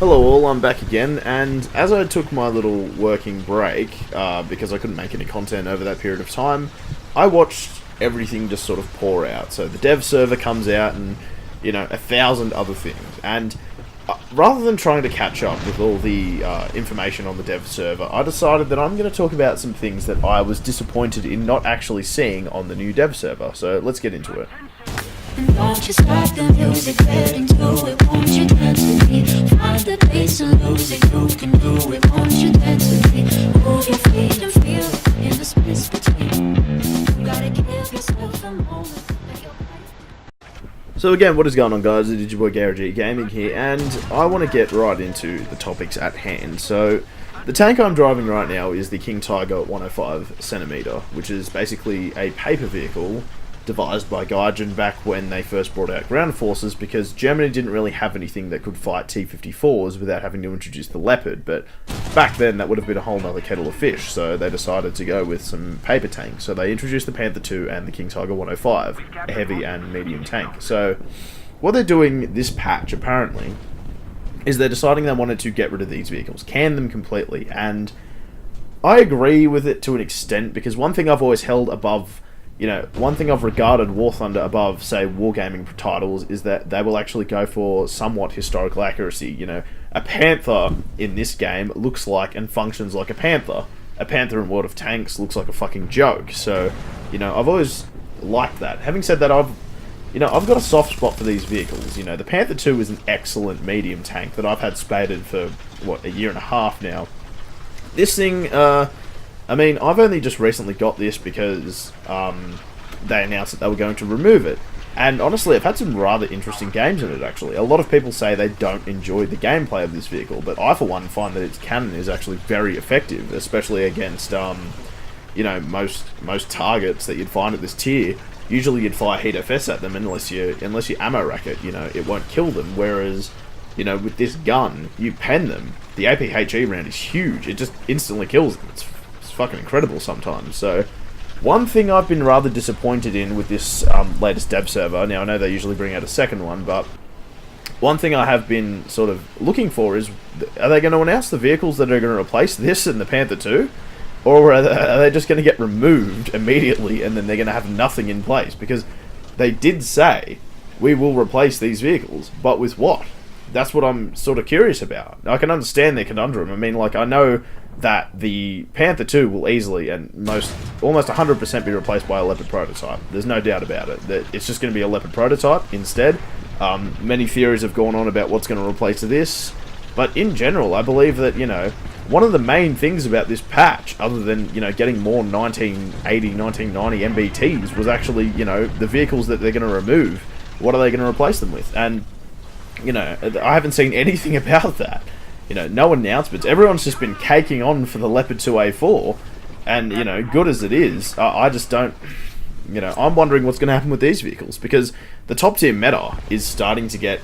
Hello all, I'm back again, and as I took my little working break, because I couldn't make any content over that period of time, I watched everything just sort of pour out. So the dev server comes out and, 1,000 other things, and rather than trying to catch up with all the information on the dev server, I decided that I'm going to talk about some things that I was disappointed in not actually seeing on the new dev server, so let's get into it. And won't you start the music, get into it, won't you dance with me? Find the bass and lose it, you can do it, won't you dance with me? Move your feet and feel it in the space between. You gotta give yourself a moment. So again, what is going on guys, it is your boy Gary Gaming here, and I want to get right into the topics at hand. So, the tank I'm driving right now is the King Tiger 105cm, which is basically a paper vehicle devised by Gaijin back when they first brought out ground forces, because Germany didn't really have anything that could fight T-54s without having to introduce the Leopard, but back then that would have been a whole nother kettle of fish, so they decided to go with some paper tanks. So they introduced the Panther II and the King Tiger 105, a heavy and medium tank. So what they're doing this patch, apparently, is they're deciding they wanted to get rid of these vehicles, can them completely, and I agree with it to an extent, because one thing I've always held above, one thing I've regarded War Thunder above, say, wargaming titles, is that they will actually go for somewhat historical accuracy. A Panther in this game looks like and functions like a Panther. A Panther in World of Tanks looks like a fucking joke. So, I've always liked that. Having said that, I've got a soft spot for these vehicles. The Panther II is an excellent medium tank that I've had spaded for, a year and a half now. This thing, I've only just recently got this because they announced that they were going to remove it. And honestly, I've had some rather interesting games in it, actually. A lot of people say they don't enjoy the gameplay of this vehicle, but I, for one, find that its cannon is actually very effective, especially against, most targets that you'd find at this tier. Usually you'd fire heat FS at them unless you ammo rack it, it won't kill them, whereas, with this gun, you pen them. The APHE round is huge, it just instantly kills them. It's fucking incredible sometimes. So one thing I've been rather disappointed in with this latest dev server, now I know they usually bring out a second one, but one thing I have been sort of looking for is, are they going to announce the vehicles that are going to replace this and the Panther II? Or are they just going to get removed immediately and then they're going to have nothing in place? Because they did say, we will replace these vehicles, but with what? That's what I'm sort of curious about. I can understand their conundrum. I know that the Panther II will easily and almost 100% be replaced by a Leopard prototype. There's no doubt about it. That it's just going to be a Leopard prototype instead. Many theories have gone on about what's going to replace this, but in general, I believe that, one of the main things about this patch, other than, getting more 1980, 1990 MBTs, was actually, the vehicles that they're going to remove. What are they going to replace them with? And, I haven't seen anything about that. No announcements. Everyone's just been caking on for the Leopard 2A4, and, good as it is, I just don't, I'm wondering what's going to happen with these vehicles, because the top tier meta is starting to get,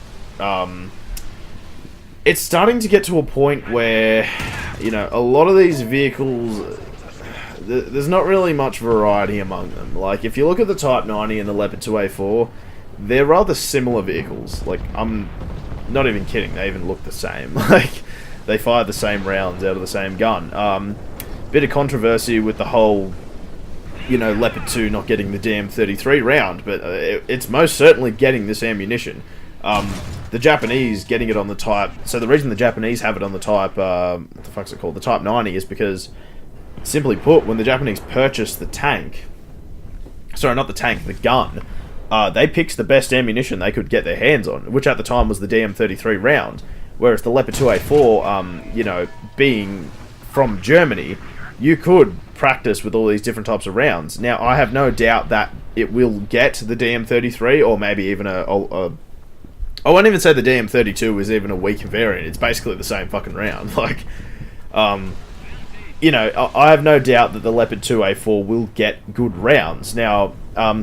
it's starting to get to a point where, a lot of these vehicles, there's not really much variety among them. Like, if you look at the Type 90 and the Leopard 2A4, they're rather similar vehicles. Like, I'm not even kidding, they even look the same. Like, they fire the same rounds out of the same gun. Bit of controversy with the whole, Leopard 2 not getting the DM33 round, but it's most certainly getting this ammunition. The Japanese getting it on the Type... So the reason the Japanese have it on the Type... what the fuck's it called? The Type 90 is because, simply put, when the Japanese purchased the tank... Sorry, not the tank, the gun... they picked the best ammunition they could get their hands on, which at the time was the DM33 round. Whereas the Leopard 2A4, being from Germany, you could practice with all these different types of rounds. Now, I have no doubt that it will get the DM33, or maybe even I won't even say the DM32 is even a weaker variant. It's basically the same fucking round. Like, I have no doubt that the Leopard 2A4 will get good rounds. Now,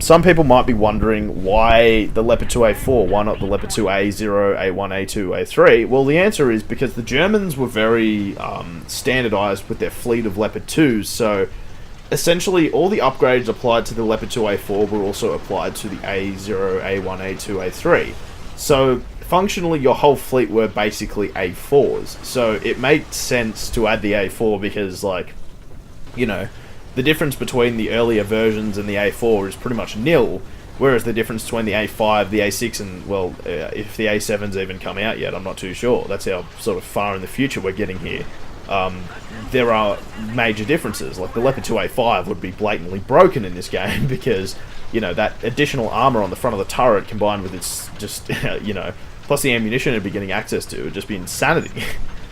some people might be wondering why the Leopard 2A4, why not the Leopard 2A0, A1, A2, A3? Well, the answer is because the Germans were very standardized with their fleet of Leopard 2s, so essentially all the upgrades applied to the Leopard 2A4 were also applied to the A0, A1, A2, A3. So functionally your whole fleet were basically A4s. So it made sense to add the A4 because, like, you know, the difference between the earlier versions and the A4 is pretty much nil, whereas the difference between the A5, the A6, and, well, if the A7's even come out yet, I'm not too sure. That's how sort of far in the future we're getting here. There are major differences. Like, the Leopard 2 A5 would be blatantly broken in this game because, you know, that additional armor on the front of the turret combined with its just, you know, plus the ammunition it'd be getting access to would just be insanity.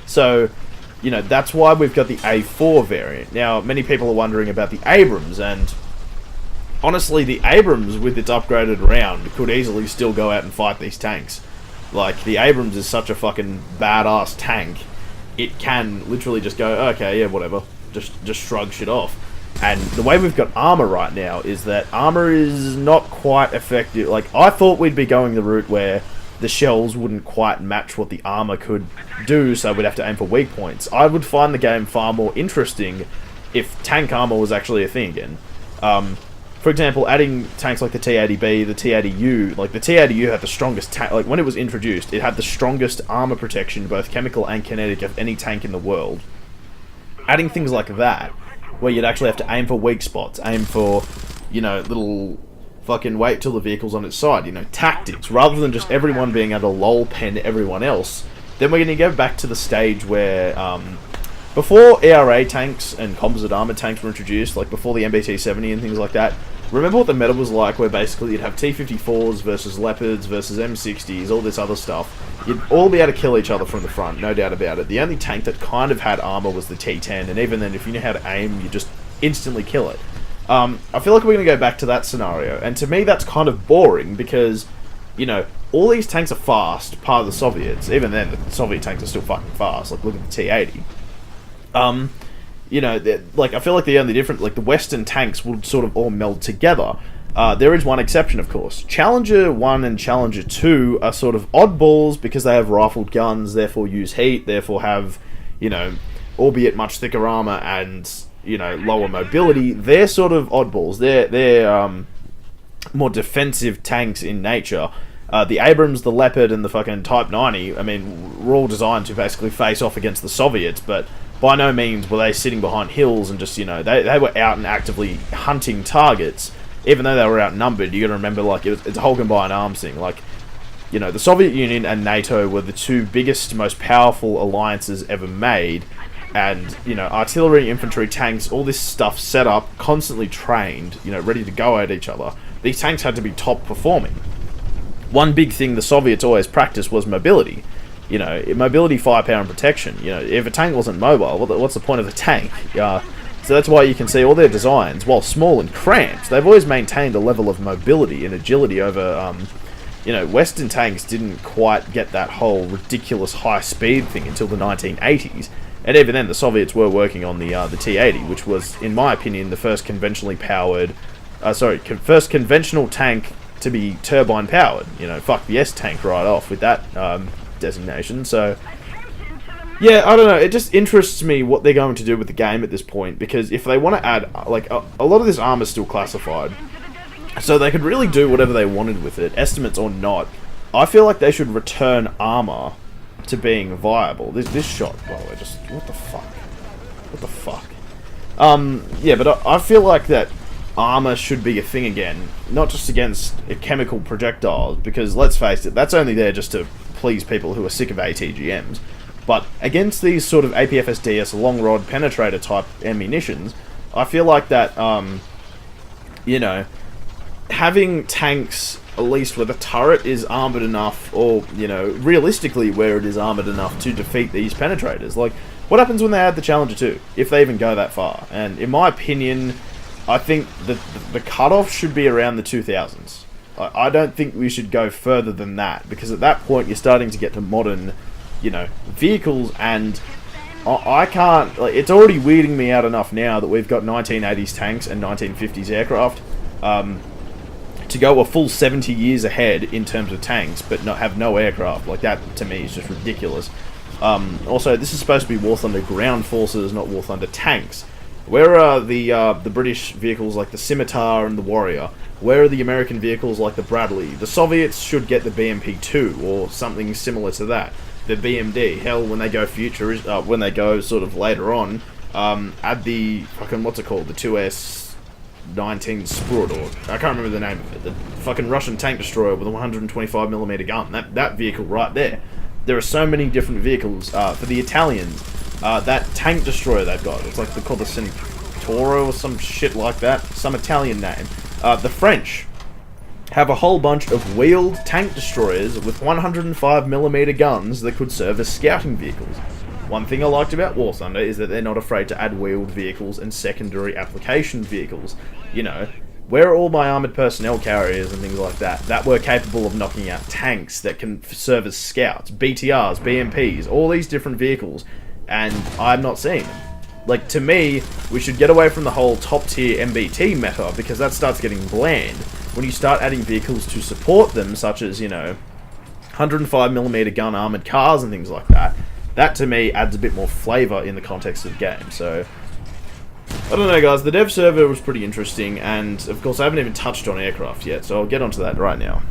So, you know, that's why we've got the A4 variant. Now, many people are wondering about the Abrams, and honestly, the Abrams, with its upgraded round, could easily still go out and fight these tanks. Like, the Abrams is such a fucking badass tank, it can literally just go, okay, yeah, whatever, just shrug shit off. And the way we've got armor right now is that armor is not quite effective. Like, I thought we'd be going the route where the shells wouldn't quite match what the armor could do, so we'd have to aim for weak points. I would find the game far more interesting if tank armor was actually a thing again. For example, adding tanks like the T-80B, the T-80U, like the T-80U had the strongest tank, like when it was introduced, it had the strongest armor protection, both chemical and kinetic, of any tank in the world. Adding things like that, where you'd actually have to aim for weak spots, aim for, you know, little fucking wait till the vehicle's on its side, you know, tactics, rather than just everyone being able to lol pen everyone else, then we're going to go back to the stage where, before ERA tanks and composite armored tanks were introduced, like before the MBT-70 and things like that, remember what the meta was like, where basically you'd have T-54s versus Leopards versus M60s, all this other stuff. You'd all be able to kill each other from the front, no doubt about it. The only tank that kind of had armor was the T-10, and even then, if you knew how to aim, you just instantly kill it. I feel like we're going to go back to that scenario, and to me that's kind of boring, because, you know, all these tanks are fast, part of the Soviets. Even then, the Soviet tanks are still fucking fast. Like, look at the T-80. You know, like, I feel like the only difference, like, the Western tanks would sort of all meld together. There is one exception, of course. Challenger 1 and Challenger 2 are sort of oddballs because they have rifled guns, therefore use heat, therefore have, you know, albeit much thicker armor and, you know, lower mobility. They're sort of oddballs. They're more defensive tanks in nature. The Abrams, the Leopard, and the fucking Type 90, I mean, were all designed to basically face off against the Soviets, but by no means were they sitting behind hills and just, you know, they were out and actively hunting targets, even though they were outnumbered. You gotta remember, like, it's a whole combined arms thing. Like, you know, the Soviet Union and NATO were the two biggest, most powerful alliances ever made, and, you know, artillery, infantry, tanks, all this stuff set up, constantly trained, you know, ready to go at each other. These tanks had to be top performing. One big thing the Soviets always practiced was mobility. You know, mobility, firepower, and protection. You know, if a tank wasn't mobile, what's the point of a tank? So that's why you can see all their designs, while small and cramped, they've always maintained a level of mobility and agility over, you know, Western tanks didn't quite get that whole ridiculous high speed thing until the 1980s. And even then, the Soviets were working on the T-80, which was, in my opinion, the first conventionally powered, first conventional tank to be turbine powered. You know, fuck the S-tank right off with that designation. So, yeah, I don't know. It just interests me what they're going to do with the game at this point, because if they want to add, like, a lot of this armor's still classified, so they could really do whatever they wanted with it, estimates or not. I feel like they should return armor to being viable. This shot, by the way, just what the fuck? Yeah, but I feel like that armor should be a thing again, not just against chemical projectiles, because let's face it, that's only there just to please people who are sick of ATGMs. But against these sort of APFSDS long rod penetrator type ammunitions, I feel like that, you know, having tanks, at least where the turret is armoured enough, or, you know, realistically where it is armoured enough to defeat these penetrators. Like, what happens when they add the Challenger 2, if they even go that far? And in my opinion, I think the cutoff should be around the 2000s. I don't think we should go further than that, because at that point you're starting to get to modern, you know, vehicles, and I can't, like, it's already weirding me out enough now that we've got 1980s tanks and 1950s aircraft, to go a full 70 years ahead in terms of tanks, but not have no aircraft. Like, that, to me, is just ridiculous. Also, this is supposed to be War Thunder ground forces, not War Thunder tanks. Where are the British vehicles like the Scimitar and the Warrior? Where are the American vehicles like the Bradley? The Soviets should get the BMP-2 or something similar to that. The BMD. Hell, when they go when they go sort of later on, add the fucking, what's it called? The 2S-19 Sprut, or I can't remember the name of it. The fucking Russian tank destroyer with a 125mm gun. That vehicle right there. There are so many different vehicles. For the Italians, that tank destroyer they've got, it's like they're called the Centauro or some shit like that. Some Italian name. The French have a whole bunch of wheeled tank destroyers with 105mm guns that could serve as scouting vehicles. One thing I liked about War Thunder is that they're not afraid to add wheeled vehicles and secondary application vehicles. You know, where are all my armoured personnel carriers and things like that were capable of knocking out tanks that can serve as scouts, BTRs, BMPs, all these different vehicles, and I'm not seeing them. Like, to me, we should get away from the whole top-tier MBT meta, because that starts getting bland. When you start adding vehicles to support them, such as, you know, 105mm gun armoured cars and things like that, that to me adds a bit more flavour in the context of the game. So, I don't know guys, the dev server was pretty interesting, and of course I haven't even touched on aircraft yet, so I'll get onto that right now.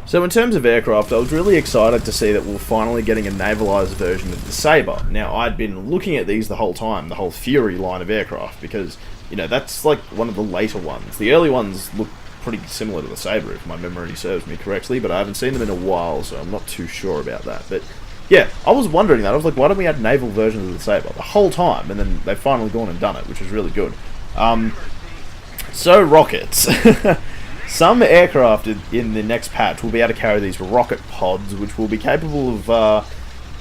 So in terms of aircraft, I was really excited to see that we're finally getting a navalised version of the Sabre. Now, I'd been looking at these the whole time, the whole Fury line of aircraft, because, you know, that's like one of the later ones. The early ones look pretty similar to the Sabre, if my memory serves me correctly, but I haven't seen them in a while, so I'm not too sure about that. But yeah, I was wondering that. I was like, why don't we add naval versions of the Sabre the whole time? And then they've finally gone and done it, which is really good. So rockets. Some aircraft in the next patch will be able to carry these rocket pods, which will be capable of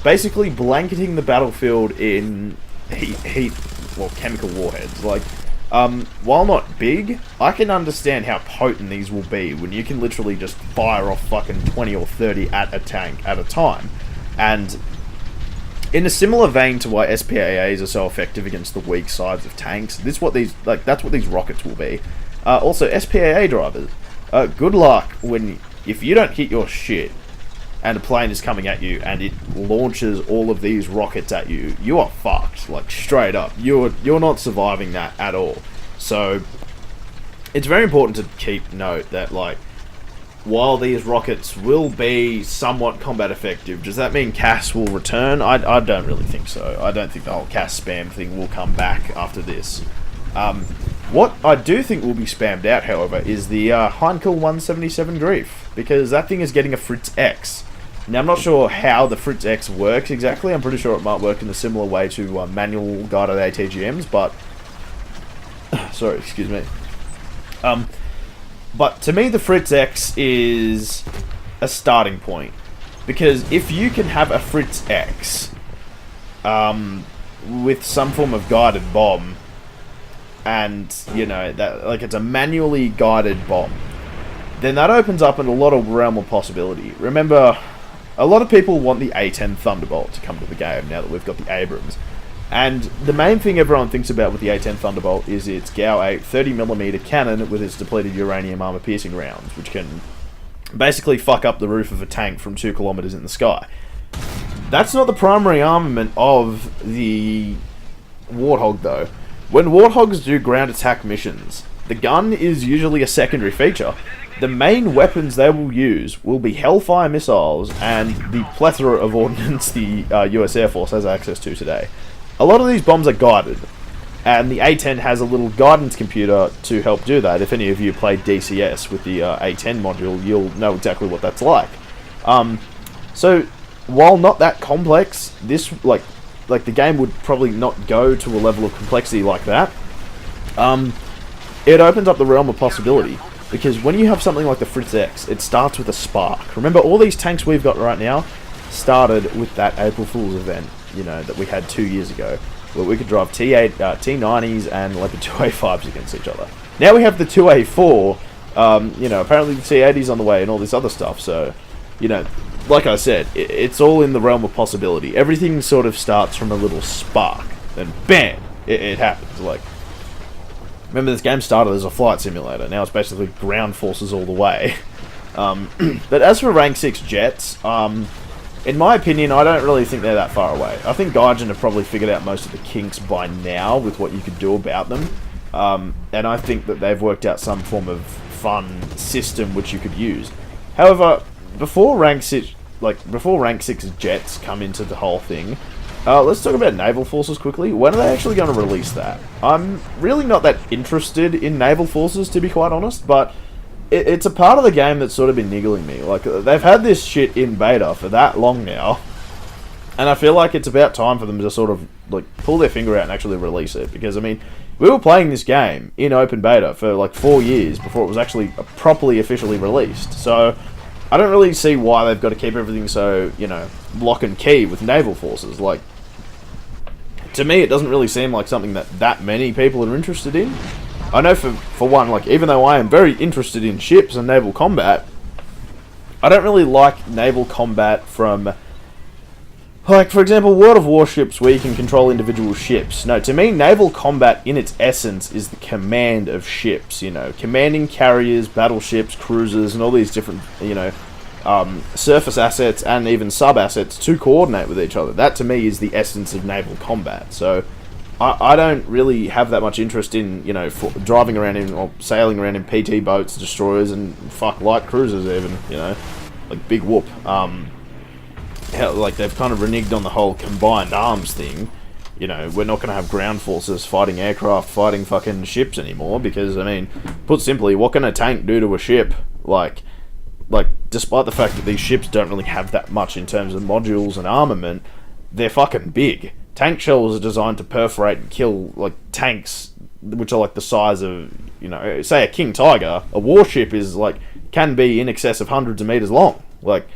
basically blanketing the battlefield in chemical warheads. Like, while not big, I can understand how potent these will be when you can literally just fire off fucking 20 or 30 at a tank at a time. And in a similar vein to why SPAAs are so effective against the weak sides of tanks, that's what these rockets will be. Also, SPAA drivers, good luck if you don't hit your shit and a plane is coming at you and it launches all of these rockets at you, you are fucked, like straight up. You're not surviving that at all. So it's very important to keep note that, like, while these rockets will be somewhat combat effective, does that mean CAS will return? I don't really think so. I don't think the whole CAS spam thing will come back after this. What I do think will be spammed out, however, is the Heinkel 177 Grief, because that thing is getting a Fritz X. Now, I'm not sure how the Fritz X works exactly. I'm pretty sure it might work in a similar way to manual guided ATGMs, but... sorry, excuse me. But to me, the Fritz X is a starting point, because if you can have a Fritz X with some form of guided bomb, and, you know, that, like, it's a manually guided bomb, then that opens up in a lot of realm of possibility. Remember, a lot of people want the A10 Thunderbolt to come to the game now that we've got the Abrams. And the main thing everyone thinks about with the A10 Thunderbolt is its GAU-8 30mm cannon with its depleted uranium armor-piercing rounds, which can basically fuck up the roof of a tank from 2 kilometers in the sky. That's not the primary armament of the Warthog, though. When Warthogs do ground attack missions, the gun is usually a secondary feature. The main weapons they will use will be Hellfire missiles and the plethora of ordnance the US Air Force has access to today. A lot of these bombs are guided, and the A10 has a little guidance computer to help do that. If any of you played DCS with the A10 module, you'll know exactly what that's like. So, while not that complex, this, like the game would probably not go to a level of complexity like that. It opens up the realm of possibility, because when you have something like the Fritz X, it starts with a spark. Remember, all these tanks we've got right now started with that April Fool's event, you know, that we had 2 years ago, where we could drive T90s and Leopard 2A5s against each other. Now we have the 2A4, you know, apparently the T80's on the way and all this other stuff, so, you know, like I said, it's all in the realm of possibility. Everything sort of starts from a little spark, and bam, it happens. Like, remember, this game started as a flight simulator. Now it's basically ground forces all the way. But as for rank 6 jets, in my opinion, I don't really think they're that far away. I think Gaijin have probably figured out most of the kinks by now with what you could do about them. And I think that they've worked out some form of fun system which you could use. However, before rank 6 jets come into the whole thing, let's talk about Naval Forces quickly. When are they actually going to release that? I'm really not that interested in Naval Forces, to be quite honest, but it's a part of the game that's sort of been niggling me. Like, they've had this shit in beta for that long now, and I feel like it's about time for them to sort of, like, pull their finger out and actually release it. Because, I mean, we were playing this game in open beta for, like, 4 years before it was actually properly, officially released. So, I don't really see why they've got to keep everything so, you know, lock and key with Naval Forces. Like, to me, it doesn't really seem like something that many people are interested in. I know for one, like, even though I am very interested in ships and naval combat, I don't really like naval combat from, like, for example, World of Warships where you can control individual ships. No, to me, naval combat in its essence is the command of ships, you know, commanding carriers, battleships, cruisers, and all these different, you know, surface assets and even sub-assets to coordinate with each other. That, to me, is the essence of naval combat. So I don't really have that much interest in, you know, driving around in, or sailing around in PT boats, destroyers, and fuck, light cruisers even, you know, like, big whoop. Hell, like, they've kind of reneged on the whole combined arms thing. You know, we're not going to have ground forces fighting aircraft, fighting fucking ships anymore, because, I mean, put simply, what can a tank do to a ship? Like, despite the fact that these ships don't really have that much in terms of modules and armament, they're fucking big. Tank shells are designed to perforate and kill, like, tanks, which are, like, the size of, you know, say a King Tiger. A warship is, like, can be in excess of hundreds of meters long. Like,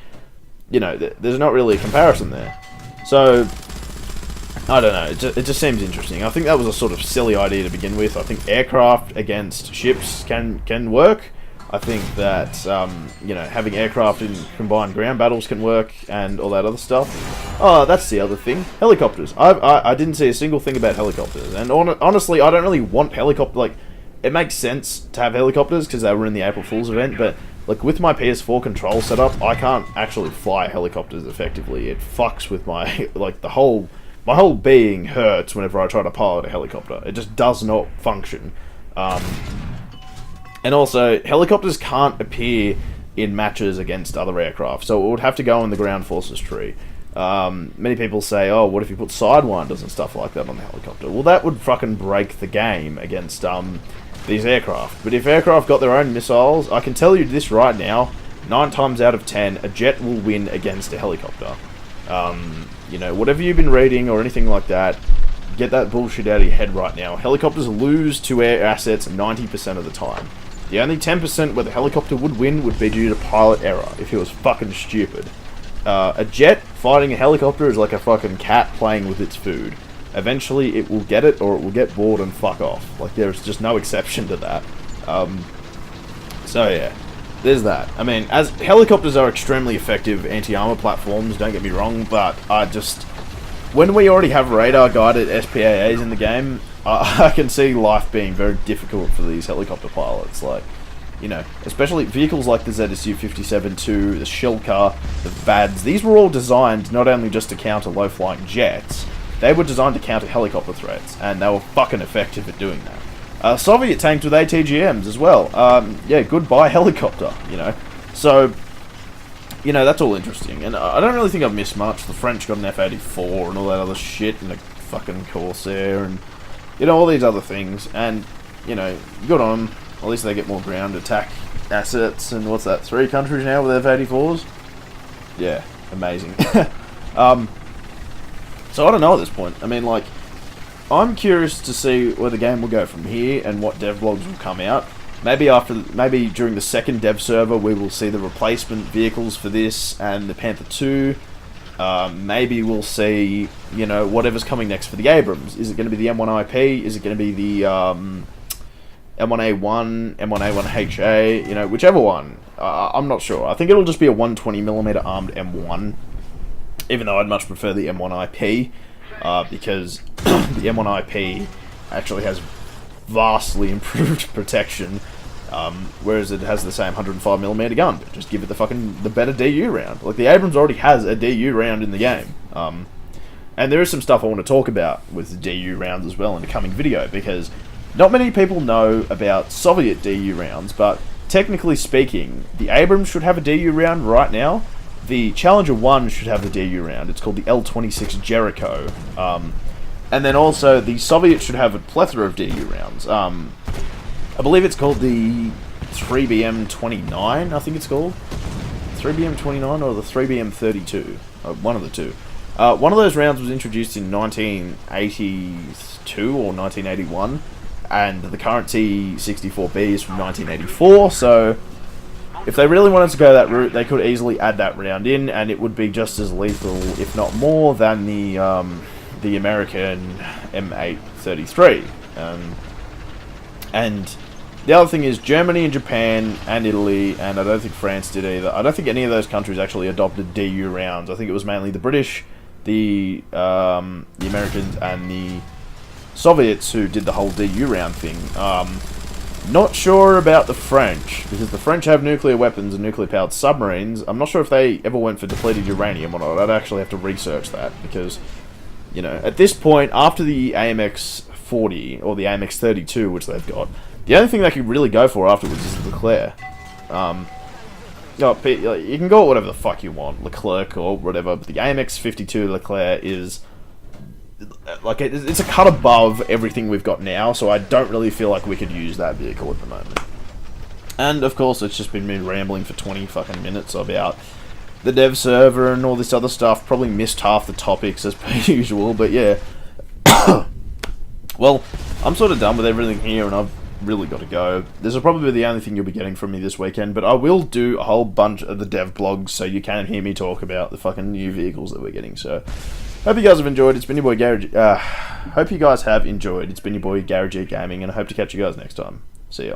you know, there's not really a comparison there. So, I don't know, it just seems interesting. I think that was a sort of silly idea to begin with. I think aircraft against ships can work. I think that, you know, having aircraft in combined ground battles can work, and all that other stuff. Oh, that's the other thing. Helicopters. I didn't see a single thing about helicopters. And honestly, I don't really want helicopter. Like, it makes sense to have helicopters because they were in the April Fool's event, but, like, with my PS4 control setup, I can't actually fly helicopters effectively. It fucks with my, like, my whole being hurts whenever I try to pilot a helicopter. It just does not function. And also, helicopters can't appear in matches against other aircraft, so it would have to go in the ground forces tree. Many people say, oh, what if you put sidewinders and stuff like that on the helicopter? Well, that would fucking break the game against these aircraft. But if aircraft got their own missiles, I can tell you this right now, 9 times out of 10, a jet will win against a helicopter. You know, whatever you've been reading or anything like that, get that bullshit out of your head right now. Helicopters lose to air assets 90% of the time. The only 10% where the helicopter would win would be due to pilot error, if it was fucking stupid. A jet fighting a helicopter is like a fucking cat playing with its food. Eventually it will get it, or it will get bored and fuck off. Like, there's just no exception to that. So yeah, there's that. I mean, as helicopters are extremely effective anti-armor platforms, don't get me wrong, but when we already have radar-guided SPAAs in the game, I can see life being very difficult for these helicopter pilots. Like, you know, especially vehicles like the ZSU-57-2, the Shilka, the VADs. These were all designed not only just to counter low-flying jets, they were designed to counter helicopter threats, and they were fucking effective at doing that. Soviet tanks with ATGMs as well. Yeah, goodbye helicopter, you know. So, you know, that's all interesting. And I don't really think I've missed much. The French got an F-84 and all that other shit, and a fucking Corsair, and, you know, all these other things. And, you know, good on them. At least they get more ground attack assets. And what's that, 3 countries now with F-84s? Yeah, amazing. So I don't know at this point. I mean, like, I'm curious to see where the game will go from here and what devlogs will come out. Maybe during the second dev server we will see the replacement vehicles for this and the Panther II. Maybe we'll see, you know, whatever's coming next for the Abrams. Is it going to be the M1IP? Is it going to be the M1A1, M1A1HA? You know, whichever one. I'm not sure. I think it'll just be a 120mm armed M1. Even though I'd much prefer the M1IP. Because the M1IP actually has vastly improved protection Whereas it has the same 105mm gun, but just give it the better DU round. Like, the Abrams already has a DU round in the game. And there is some stuff I want to talk about with the DU rounds as well in the coming video, because not many people know about Soviet DU rounds, but technically speaking, the Abrams should have a DU round right now. The Challenger 1 should have the DU round. It's called the L-26 Jericho. And then also, the Soviets should have a plethora of DU rounds. I believe it's called the 3BM-29, I think it's called. 3BM-29 or the 3BM-32. One of the two. One of those rounds was introduced in 1982 or 1981, and the current T-64B is from 1984, so if they really wanted to go that route, they could easily add that round in, and it would be just as lethal, if not more, than the American M833. And the other thing is, Germany and Japan and Italy, and I don't think France did either. I don't think any of those countries actually adopted DU rounds. I think it was mainly the British, the Americans, and the Soviets who did the whole DU round thing. Not sure about the French, because the French have nuclear weapons and nuclear-powered submarines. I'm not sure if they ever went for depleted uranium or not. I'd actually have to research that, because, you know, at this point, after the AMX-40, or the AMX-32, which they've got, the only thing they could really go for afterwards is Leclerc. You can go whatever the fuck you want, Leclerc or whatever, but the AMX-52 Leclerc is, like, it's a cut above everything we've got now, so I don't really feel like we could use that vehicle at the moment. And, of course, it's just been me rambling for 20 fucking minutes about the dev server and all this other stuff. Probably missed half the topics as per usual, but yeah. Well, I'm sort of done with everything here, and I've really got to go. This will probably be the only thing you'll be getting from me this weekend, but I will do a whole bunch of the dev blogs, so you can hear me talk about the fucking new vehicles that we're getting, so hope you guys have enjoyed. It's been your boy Garage. Hope you guys have enjoyed. It's been your boy Garage Gaming, and I hope to catch you guys next time. See ya.